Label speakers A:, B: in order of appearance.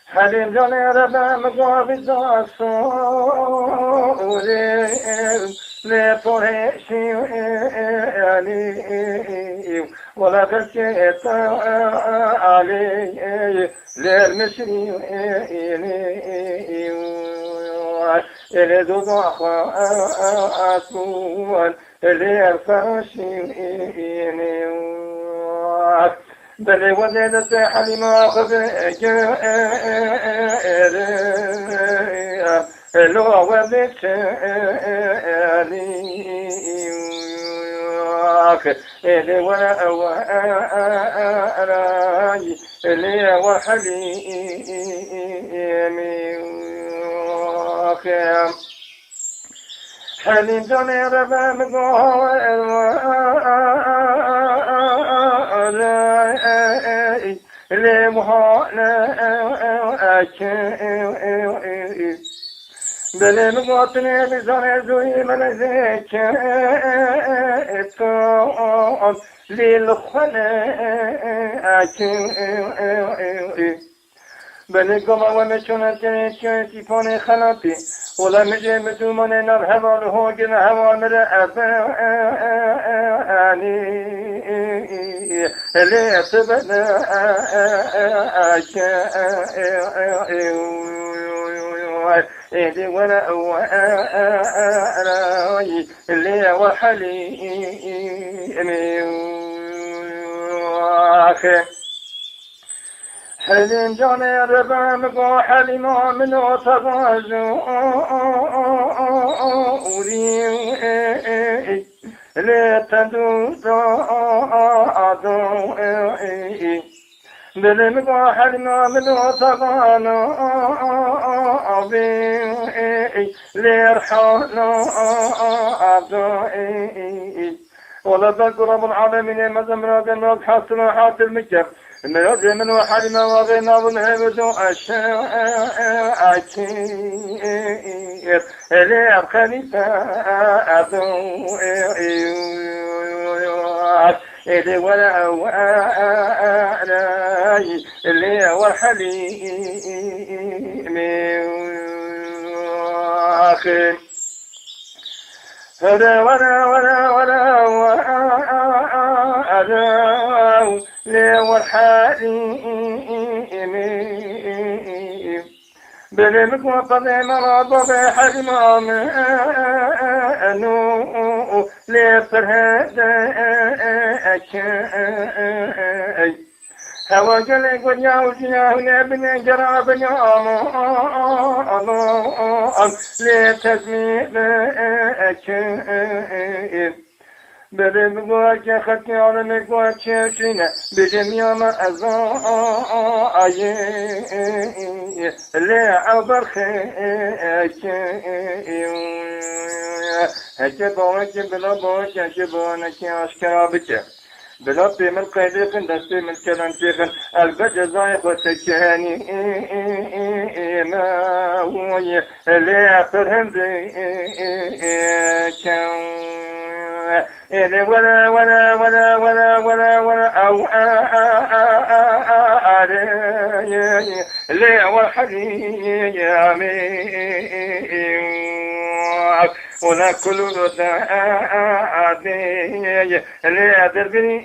A: حليم جاني ربا مقابل الصوري لطريشي علي ولا بكيت علي للمشري اللي ضضخ أسوان اللي الفرشي بلي وديدت حليمة خذك لو وديت اللي ولا وراي اللي وحليمي حليم جاني ربا مقاوي لمهانا بلي مقاطني بزاني زوي من ذيك الطعام للخلاء بلي قمع ومشونا تنشي فوني خلطي ولا مجي مدومني نار هوا لهوجن هوا مرأفاني اللي تبنى اللي ولا وراي اللي وحليمي حليم جاني ربا مقو حليمة منو تغازوري لتدوضي بلي مقو حليمة منو تغازوري ليرحاني ولا ذكر رب العالمين مزمنا بنوك حسنا حات المجر الميوز من وحلنا وغينا والهبد أشاكير اللي خليفة اللي ولا وراي اللي وحليمي هذا ولا لي والحليم بلي مقوطة مرض بحجم منو لي فرهد أكاي هوا جلق ونياوزيا ونبني جراب نيام لي تزميل أكاي بلي مقواتي خطي على مقواتي سنة بجميع ما أزاي اللي عبر خيكي هكي بوكي بلا بوكي هكي بونكي أشكرا بكي بلا بيمن قيديخن دستي من كلانتيخن البجزاي خطكياني ماوي اللي أفرهم بيكي إذا ولا أو لي والحليم ولا كل ذاتي لي أدربني